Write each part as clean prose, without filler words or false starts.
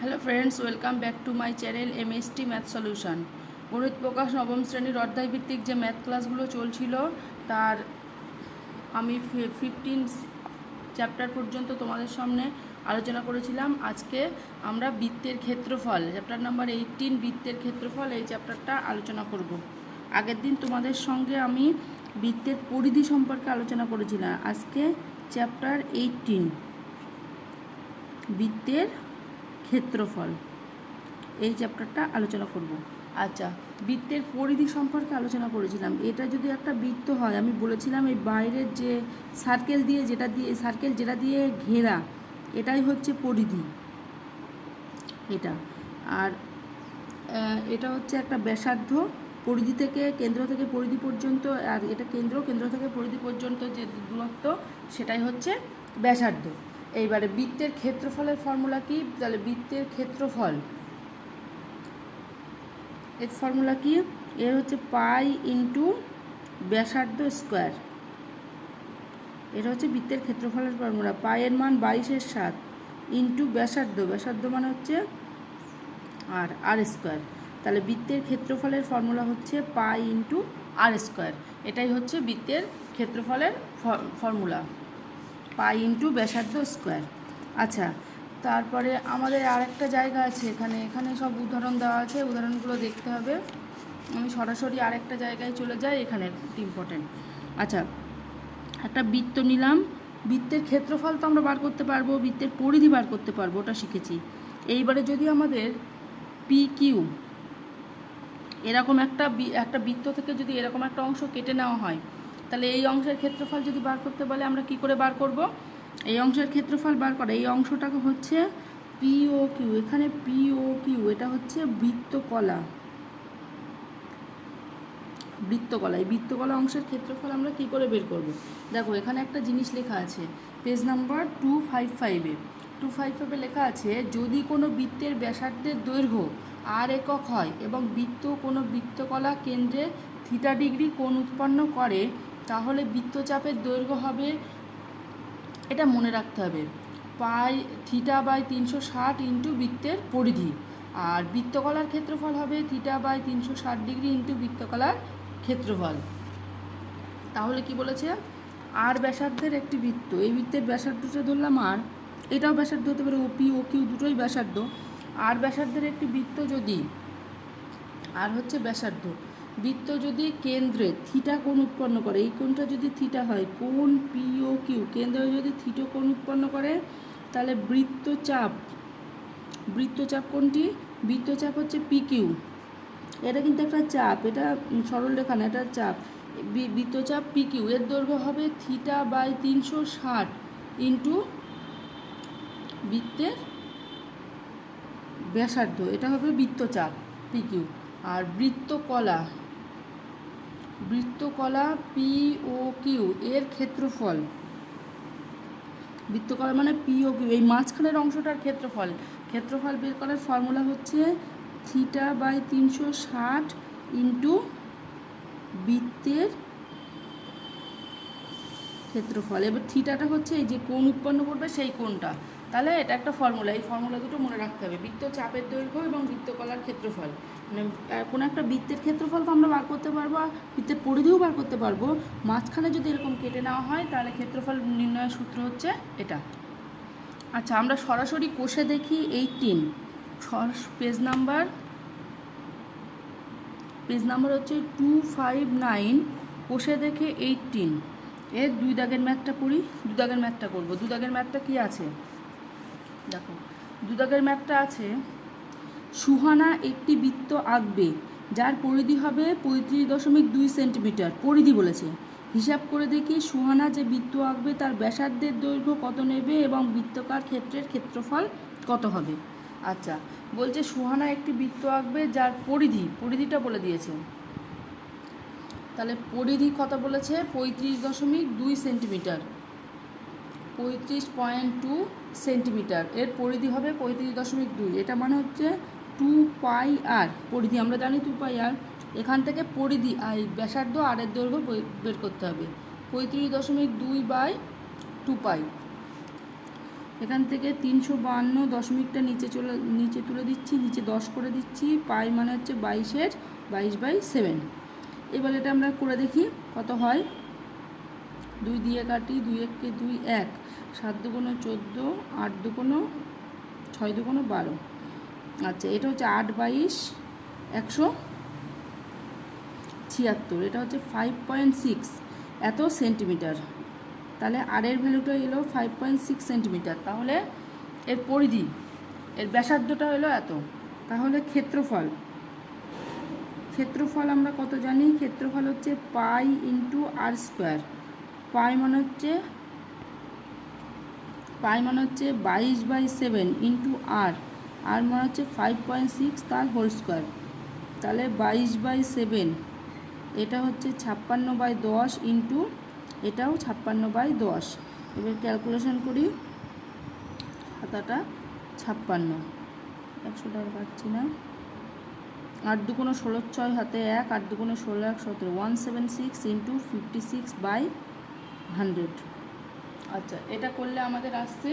Hello friends, welcome back to my channel MST math solution. গণিত প্রকাশ নবম শ্রেণীর অধ্যায়ভিত্তিক যে ম্যাথ ক্লাসগুলো চলছিল তার আমি 15 চ্যাপ্টার পর্যন্ত তোমাদের সামনে আলোচনা করেছিলাম। আজকে আমরা বৃত্তের ক্ষেত্রফল চ্যাপ্টার নাম্বার 18 বৃত্তের ক্ষেত্রফল এই চ্যাপ্টারটা আলোচনা করব। আগের দিন তোমাদের সঙ্গে আমি বৃত্তের পরিধি সম্পর্কে আলোচনা করেছিলাম। আজকে চ্যাপ্টার 18 বৃত্তের ক্ষেত্রফল এই চ্যাপ্টারটা আলোচনা করব। আচ্ছা, বৃত্তের পরিধি সম্পর্কে আলোচনা করেছিলাম। এটা যদি একটা বৃত্ত হয়, আমি বলেছিলাম এই বাইরের যে সার্কেল যেটা দিয়ে ঘেরা, এটাই হচ্ছে পরিধি। এটা আর এটা হচ্ছে একটা ব্যাসার্ধ, পরিধি থেকে কেন্দ্র থেকে পরিধি পর্যন্ত, আর এটা কেন্দ্র থেকে পরিধি পর্যন্ত যে দূরত্ব সেটাই হচ্ছে ব্যাসার্ধ। এইবারে বৃত্তের ক্ষেত্রফলের ফর্মুলা কি? তাহলে বৃত্তের ক্ষেত্রফল এর ফর্মুলা কি? এর হচ্ছে পাই ইন্টু ব্যাসার্ধ স্কোয়ার। এটা হচ্ছে বৃত্তের ক্ষেত্রফলের ফর্মুলা। পাইয়ের মান 22/7 ইন্টু ব্যাসার্ধ মানে হচ্ছে আর স্কোয়ার। তাহলে বৃত্তের ক্ষেত্রফলের ফর্মুলা হচ্ছে পাই ইন্টু আর স্কোয়ার। এটাই হচ্ছে বৃত্তের ক্ষেত্রফলের ফর্মুলা, পাই ইন্টু ব্যাসার্ধ স্কোয়ার। আচ্ছা, তারপরে আমাদের আরেকটা জায়গা আছে, এখানে সব উদাহরণ দেওয়া আছে, উদাহরণগুলো দেখতে হবে। আমি সরাসরি আরেকটা জায়গায় চলে যাই, এখানে ইম্পর্টেন্ট। আচ্ছা, একটা বৃত্ত নিলাম, বৃত্তের ক্ষেত্রফল তো আমরা বার করতে পারবো, বৃত্তের পরিধি বার করতে পারবো, ওটা শিখেছি। এইবারে যদি আমাদের পি কিউ এরকম একটা বৃত্ত থেকে যদি এরকম একটা অংশ কেটে নেওয়া হয়, তাহলে এই অংশের ক্ষেত্রফল যদি বার করতে বলে আমরা কি করে বার করব? এই অংশের ক্ষেত্রফল বার করা, এই অংশটাকে হচ্ছে পিও কিউ। এখানে পিও কিউ এটা হচ্ছে বৃত্তকলা। এই বৃত্তকলা অংশের ক্ষেত্রফল আমরা কি করে বের করব? দেখো, এখানে একটা জিনিস লেখা আছে পেজ নাম্বার 255-এ। 255-এ লেখা আছে, যদি কোনো বৃত্তের ব্যাসার্ধের দৈর্ঘ্য আর একক হয় এবং কোনো বৃত্তকলা কেন্দ্রে থিটা ডিগ্রি কোণ উৎপন্ন করে, তাহলে বৃত্তচাপের দৈর্ঘ্য হবে, এটা মনে রাখতে হবে, পাই θ/360 ইন্টু বৃত্তের পরিধি। আর বৃত্তকলার ক্ষেত্রফল হবে θ/360 ডিগ্রি ইন্টু বৃত্তকলার ক্ষেত্রফল। তাহলে কি বলেছে? আর ব্যাসার্ধের একটি বৃত্ত, এই বৃত্তের ব্যাসার্ধটা ধরলাম আর, এটাও ব্যাসার্ধ হতে পারে, ওপি ও কিউ দুটোই ব্যাসার্ধ। আর ব্যাসার্ধের একটি বৃত্ত যদি, আর হচ্ছে ব্যাসার্ধ, বৃত্ত যদি কেন্দ্রে থিটা কোণ উৎপন্ন করে, এই কোণটা যদি থিটা হয়, কোণ পি ও কিউ কেন্দ্রে যদি থিটা কোণ উৎপন্ন করে, তাহলে বৃত্তচাপ কোনটি? বৃত্তচাপ হচ্ছে পি কিউ। এটা কিন্তু একটা চাপ, এটা সরল রেখা না, এটা চাপ। বৃত্তচাপ পি কিউ এর দৈর্ঘ্য হবে θ/360 ইন্টু বৃত্তের ব্যাসার্ধ, এটা হবে বৃত্তচাপ পি কিউ। আর বৃত্তকলা পি ও কিউ এর ক্ষেত্রফল, বৃত্তকলা মানে পি ও কিউ, এই মাঝখানের অংশটার ক্ষেত্রফল বের করার ফর্মুলা হচ্ছে θ/360 ইন্টু বৃত্তের ক্ষেত্রফল। এবার থিটাটা হচ্ছে এই যে কোণ উৎপন্ন করবে সেই কোণটা। তাহলে এটা একটা ফর্মুলা, এই ফর্মুলা দুটো মনে রাখতে হবে, বৃত্তচাপের দৈর্ঘ্য এবং বৃত্তকলার ক্ষেত্রফল। মানে কোনো একটা বৃত্তের ক্ষেত্রফল তো আমরা বার করতে পারবো, বৃত্তের পরিধিও বার করতে পারবো। মাঝখানে যদি এরকম কেটে নেওয়া হয়, তাহলে ক্ষেত্রফল নির্ণয়ের সূত্র হচ্ছে এটা। আচ্ছা, আমরা সরাসরি কোষে দেখি 18, পেজ নাম্বার হচ্ছে 259, কোষে দেখে 18 এর 2 দাগের ম্যাথটা করি। 2 দাগের ম্যাথটা করবো। 2 দাগের ম্যাথটা কী আছে দেখো, 2 দাগের ম্যাথটা আছে, সুহানা একটি বৃত্ত আঁকবে যার পরিধি হবে 35.2 সেন্টিমিটার। পরিধি বলেছে, হিসাব করে দেখি সুহানা যে বৃত্ত আঁকবে তার ব্যাসার্ধের দৈর্ঘ্য কত নেবে এবং বৃত্তকার ক্ষেত্রের ক্ষেত্রফল কত হবে। আচ্ছা, বলছে সুহানা একটি বৃত্ত আঁকবে যার পরিধিটা বলে দিয়েছে। তাহলে পরিধি কত বলেছে? 35.2 সেন্টিমিটার, 35.2 সেন্টিমিটার। এর পরিধি হবে 35.2, এটা মানে হচ্ছে 2πr। পরিধি আমরা জানি 2πr। এখান থেকে পরিধি আর ব্যাসার্ধ আর এর দৈর্ঘ্য বের করতে হবে, 35.2/2π। এখান থেকে 352 নিচে তুলে দিচ্ছি, নিচে 10 করে দিচ্ছি। পাই মানে হচ্ছে 22/7। এবার এটা আমরা করে দেখি কত হয়। 2 দিয়ে কাটি, 2 1 2 1, 7 2 14, 8 2 6 2 12। আচ্ছা, এটা হচ্ছে 8/176। এটা হচ্ছে 5.6 এত সেন্টিমিটার। তাহলে আর এর ভ্যালুটা এলো 5.6 সেন্টিমিটার। তাহলে এর পরিধি, এর ব্যাসার্ধটা হলো এত। তাহলে ক্ষেত্রফল আমরা কত জানি? ক্ষেত্রফল হচ্ছে পাই ইন্টু আর স্কোয়ার। পাই মানে হচ্ছে 22/7 ইন্টু আর মানে হচ্ছে 5.6 তার হোল স্কোয়ার। তাহলে 22/7, এটা হচ্ছে 56/10 ইন্টু এটাও 56/10। এবার ক্যালকুলেশন করি। 7 56, 100 টাকা পাচ্ছি না। 8 2 16, 6 হাতে 1, 8 2 16 1 17, 176 ইন্টু 56/100। আচ্ছা, এটা করলে আমাদের আসছে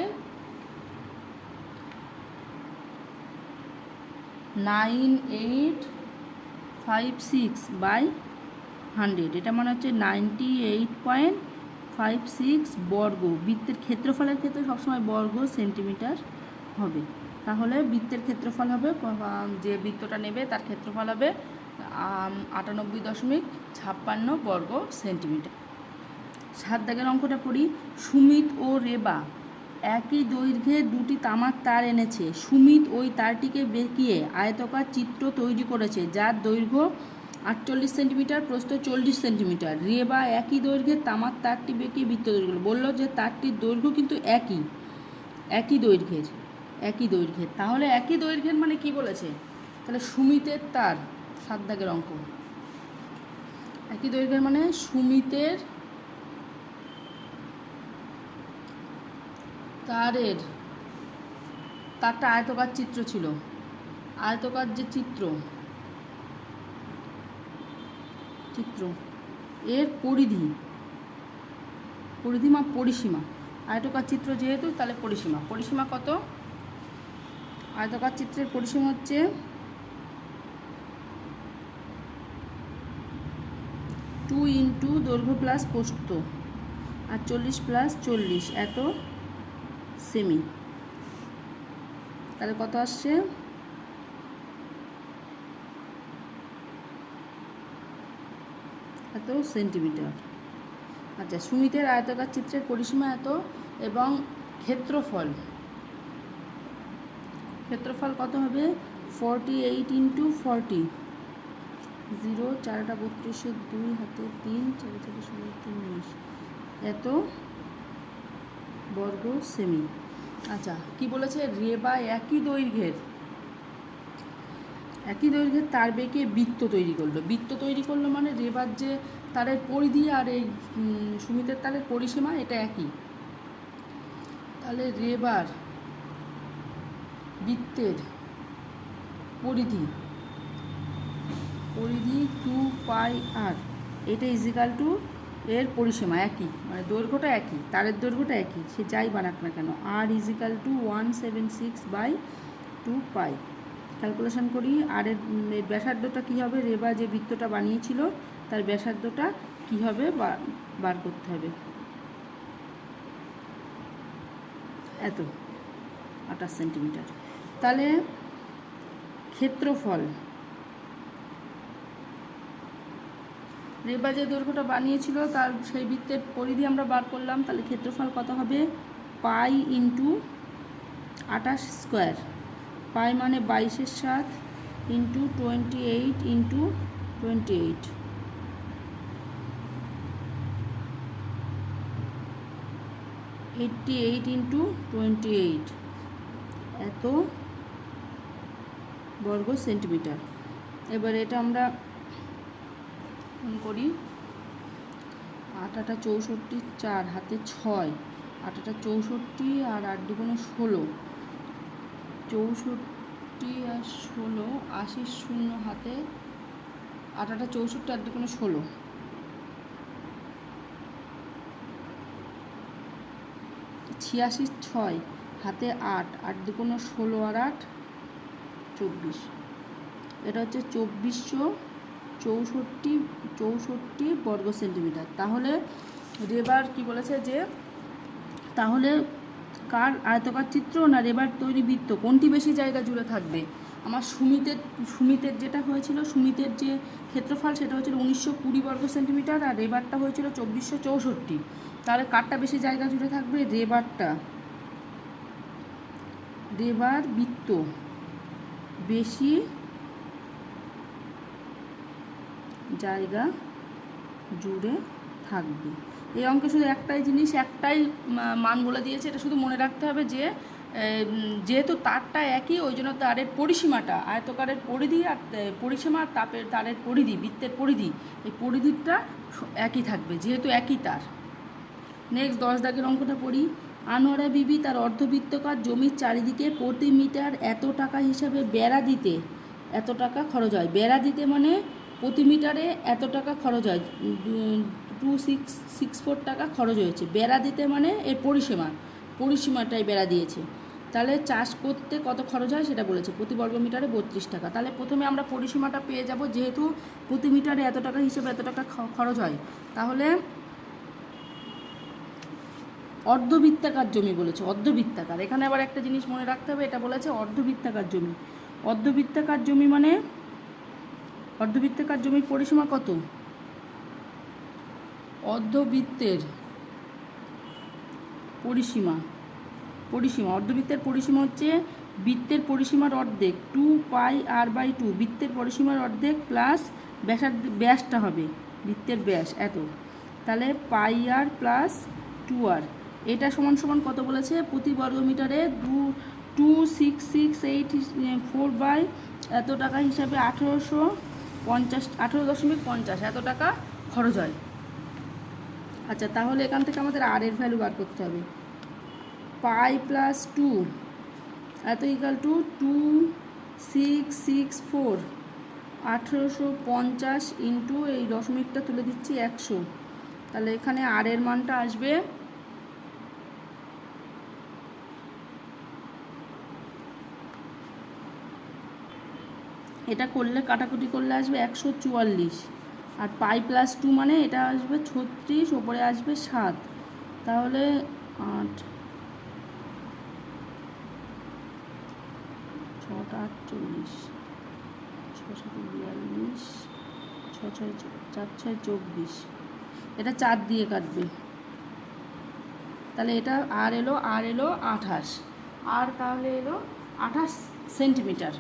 9856/100। এটা মানে হচ্ছে 98.56 বর্গ। বৃত্তের ক্ষেত্রফলের ক্ষেত্রে সবসময় বর্গ সেন্টিমিটার হবে। তাহলে বৃত্তের ক্ষেত্রফল হবে, যে বৃত্তটা নেবে তার ক্ষেত্রফল হবে 98.56 বর্গ সেন্টিমিটার। 7 দাগের অঙ্কটা পড়ি। সুমিত ও রেবা একই দৈর্ঘ্যের দুটি তামার তার এনেছে। সুমিত ওই তারটিকে বেঁকিয়ে আয়তাকার চিত্র তৈরি করেছে, যার দৈর্ঘ্য 48 সেন্টিমিটার, প্রস্থ 40 সেন্টিমিটার। রেবা একই দৈর্ঘ্যের তামার তারটি বেঁকিয়ে বৃত্ত তৈরি করলো। বললো যে তারটির দৈর্ঘ্য কিন্তু একই দৈর্ঘ্যের। তাহলে একই দৈর্ঘ্যের মানে কি বলেছে? তাহলে সুমিতের তার, 7 দাগের অঙ্ক। একই দৈর্ঘ্যের মানে সুমিতের তারটা আয়তকার চিত্র ছিল। আয়তকার যে চিত্র এর পরিধি মা পরিসীমা। আয়তকার চিত্র যেহেতু, তাহলে পরিসীমা কত? আয়তকার চিত্রের পরিসীমা হচ্ছে 2 ইন্টু দৈর্ঘ্য প্লাস প্রস্থ আর 40 + 40 এত সেমি। তাহলে কত আসছে? এত সেন্টিমিটার। আচ্ছা, সুমিতের আয়তাকার চিত্রের পরিসীমা এত এবং ক্ষেত্রফল কত হবে? 48 ইন্টু 40, 0 4 32, 2 হাতে 3, 4 4 16 3 19 এত বর্গ সেমি। আচ্ছা, কি বলেছে? রেবা একই দৈর্ঘ্যের তার বেঁকে বৃত্ত তৈরি করলো মানে রেবার যে তারের পরিধি আর এই সুমিতের তারের পরিসীমা এটা একই। তাহলে রেবার বৃত্তের পরিধি 2πr, এটা ইজিক্যাল টু এর পরিসীমা একই, মানে দৈর্ঘ্যটা একই, তারের দৈর্ঘ্যটা একই, সে যাই বানাক না কেন। আর ইজিক্যাল টু 176/2π। ক্যালকুলেশন করি। আর এর ব্যাসার্ধটা কী হবে? রেবা যে বৃত্তটা বানিয়েছিল তার ব্যাসার্ধটা কী হবে বার করতে হবে। এত 28 সেন্টিমিটার। তাহলে ক্ষেত্রফল, রেবা যে দৈর্ঘ্যটা বানিয়েছিল তার সেই বৃত্তের পরিধি আমরা বার করলাম। তাহলে ক্ষেত্রফল কত হবে? Pi into 28 square. পাই মানে 22/7 ইন্টু 28 ইন্টু 28, 88 ইন্টু 28 এত বর্গ সেন্টিমিটার। এবার এটা আমরা করি। 8 8 64, 4 হাতে 6, 8 8 64 আর 8 2 16, 64 আর 16, 80 0 হাতে 8 8 64, 8 2 16, 86 6 হাতে 8, 8 দুগুণ 16 আর 8 24, এটা হচ্ছে 2464 বর্গ সেন্টিমিটার। তাহলে রেবার কি বলেছে যে তাহলে কার আয়তকার চিত্র না রেবার তৈরি বৃত্ত কোনটি বেশি জায়গা জুড়ে থাকবে? আমার সুমিতের যেটা হয়েছিল, সুমিতের যে ক্ষেত্রফল সেটা হয়েছিল 1920 বর্গ সেন্টিমিটার, আর রেবারটা হয়েছিল 2464। তাহলে কারটা বেশি জায়গা জুড়ে থাকবে? রেবার বৃত্ত বেশি জায়গা জুড়ে থাকবে। এই অঙ্কে শুধু একটাই জিনিস, একটাই মান বলে দিয়েছে, এটা শুধু মনে রাখতে হবে যে যেহেতু তারটা একই ওই জন্য তারের পরিসীমাটা, আয়তকারের পরিধি আর পরিসীমা, তারের পরিধি, বৃত্তের পরিধি, এই পরিধিটা একই থাকবে যেহেতু একই তার। নেক্সট 10 দাগের অঙ্কটা পড়ি। আনোয়ারা বিবি তার অর্ধবৃত্তাকার জমির চারিদিকে প্রতি মিটার এত টাকা হিসাবে বেড়া দিতে এত টাকা খরচ হয়। বেড়া দিতে মানে প্রতি মিটারে এত টাকা খরচ হয়, 2664 টাকা খরচ হয়েছে। বেড়া দিতে মানে এর পরিসীমাটাই বেড়া দিয়েছে। তাহলে চাষ করতে কত খরচ হয় সেটা বলেছে, প্রতি বর্গ মিটারে 32 টাকা। তাহলে প্রথমে আমরা পরিসীমাটা পেয়ে যাব, যেহেতু প্রতি মিটারে এত টাকা হিসেবে এত টাকা খরচ হয়। তাহলে অর্ধবৃত্তাকার জমি বলেছে, অর্ধবৃত্তাকার। এখানে আবার একটা জিনিস মনে রাখতে হবে, এটা বলেছে অর্ধবৃত্তাকার জমি। অর্ধবৃত্তাকার জমি মানে অর্ধবৃত্তাকার জমির পরিসীমা কত? অর্ধবৃত্তের অর্ধবৃত্তের পরিসীমা হচ্ছে বৃত্তের পরিসীমার অর্ধেক 2πr/2, বৃত্তের পরিসীমার অর্ধেক প্লাস ব্যাসটা হবে, বৃত্তের ব্যাস এত। তাহলে πr প্লাস 2r, এটা সমান সমান কত বলেছে? প্রতি বর্গ মিটারে 2668 এত টাকা হিসাবে 18.50 এত টাকা খরচ হয়। আচ্ছা, তাহলে এখান থেকে আমাদের আর এর ভ্যালু বার করতে হবে। পাই প্লাস 2 এত ইকাল টু 2664, 1850 ইন্টু এই দশমিকটা তুলে দিচ্ছি 100। তাহলে এখানে আর এর মানটা আসবে এটা করলে কাটাকুটি করলে আসবে 144, আর পাই প্লাস 2 মানে এটা আসবে 36, ওপরে আসবে 7, তাহলে 8 6টা 48, 6 7 42, 6 6 4 6 24, এটা 4 দিয়ে কাটবে। তাহলে এটা আর এলো 28, আর তাহলে এলো 28 সেন্টিমিটার।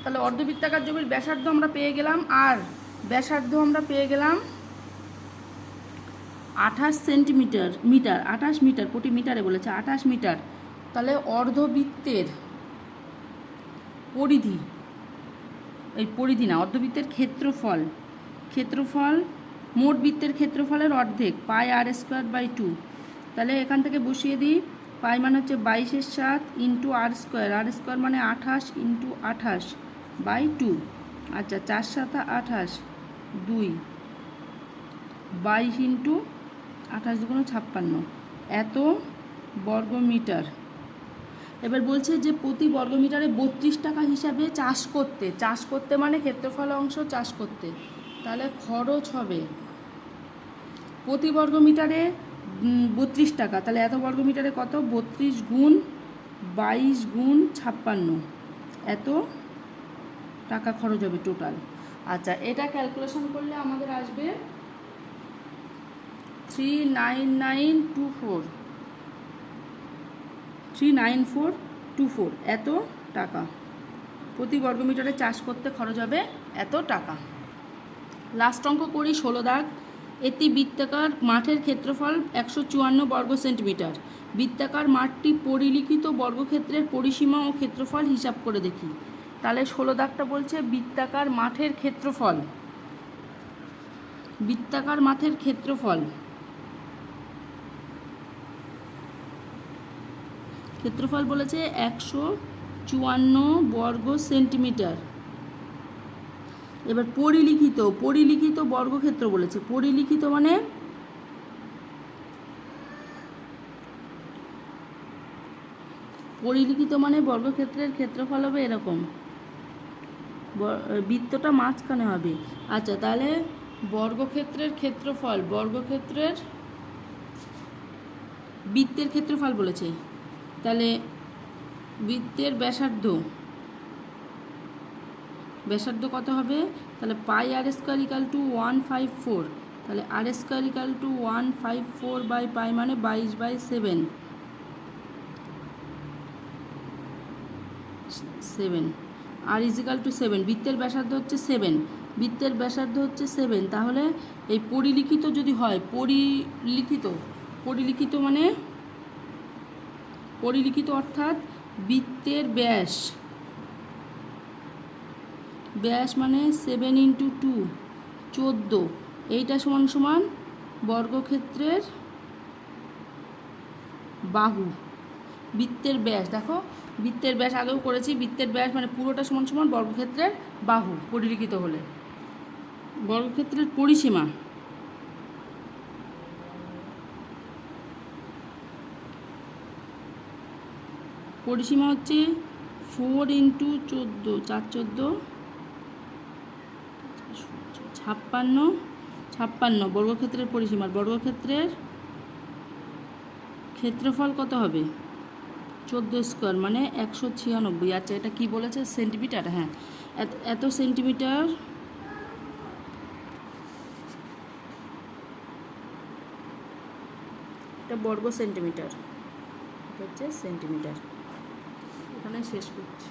তাহলে অর্ধবৃত্তাকার জমির ব্যাসার্ধ আমরা পেয়ে গেলাম, আর ব্যাসার্ধ আমরা পেয়ে গেলাম 28 সেন্টিমিটার, 28 মিটার, প্রতি মিটারে বলেছে 28 মিটার। তাহলে অর্ধবৃত্তের পরিধি, এই পরিধি না, অর্ধবৃত্তের ক্ষেত্রফল মোট বৃত্তের ক্ষেত্রফলের অর্ধেক πr²/2। তাহলে এখান থেকে বসিয়ে দিই, পাই মানে হচ্ছে 22/7 ইন্টু r² মানে 28 ইন্টু 28/2। আচ্ছা, 4 7 28, 2, 22 ইন্টু 28 2 56 এত বর্গ মিটার। এবার বলছে যে প্রতি বর্গ মিটারে 32 টাকা হিসাবে চাষ করতে মানে ক্ষেত্রফল অংশ চাষ করতে, তাহলে খরচ হবে প্রতি বর্গ মিটারে 32 টাকা। তাহলে এত বর্গ মিটারে কত? 32 গুণ 22 গুণ 56, এত টাকা খরচ হবে টোটাল। আচ্ছা, এটা ক্যালকুলেশন করলে আমাদের আসবে 39424 এত টাকা। প্রতি বর্গমিটারে চাষ করতে খরচ হবে এত টাকা। লাস্ট অঙ্ক করি, 16 দাগ। একটি বৃত্তাকার মাঠের ক্ষেত্রফল 154 বর্গ সেন্টিমিটার। বৃত্তাকার মাঠটি পরিলিখিত বর্গক্ষেত্রের পরিসীমা ও ক্ষেত্রফল হিসাব করে দেখি। তাহলে 16 দাগটা বলছে বৃত্তাকার মাঠের ক্ষেত্রফল বলেছে 154 বর্গ সেন্টিমিটার। এবার পরিলিখিত বর্গক্ষেত্র বলেছে, পরিলিখিত মানে পরিলিখিত মানে বর্গক্ষেত্রের ক্ষেত্রফল হবে এরকম, বৃত্তটা মাঝখানে হবে। আচ্ছা, তাহলে বর্গক্ষেত্রের ক্ষেত্রফল, বর্গক্ষেত্রের বৃত্তের ক্ষেত্রফল বলেছে, তাহলে বৃত্তের ব্যাসার্ধ, ব্যাসার্ধ কত হবে? তাহলে pi r square equal to 154, তাহলে r square equal to 154 by pi মানে 22/7, 7 আর ইজিক্যাল টু 7। বৃত্তের ব্যাসার্ধ হচ্ছে 7, বৃত্তের ব্যাসার্ধ হচ্ছে 7। তাহলে এই পরিলিখিত যদি হয়, পরিলিখিত মানে পরিলিখিত অর্থাৎ বৃত্তের ব্যাস, ব্যাস মানে 7 × 2 14, এইটা সমান সমান বর্গক্ষেত্রের বাহু। বৃত্তের ব্যাস, দেখো বৃত্তের ব্যাস আগেও করেছি, বৃত্তের ব্যাস মানে পুরোটা সমান সমান বর্গক্ষেত্রের বাহু পরিলিখিত হলে। বর্গক্ষেত্রের পরিসীমা, পরিসীমা হচ্ছে 4 × 14, 4 14 56 বর্গক্ষেত্রের পরিসীমা। বর্গক্ষেত্রের ক্ষেত্রফল কত হবে? 14² মানে 196। আচ্ছা, এটা কি বলেছে? সেন্টিমিটার। হ্যাঁ, এত সেন্টিমিটার, এটা বর্গ সেন্টিমিটার, এটা হচ্ছে সেন্টিমিটার। এখানে শেষ করছি।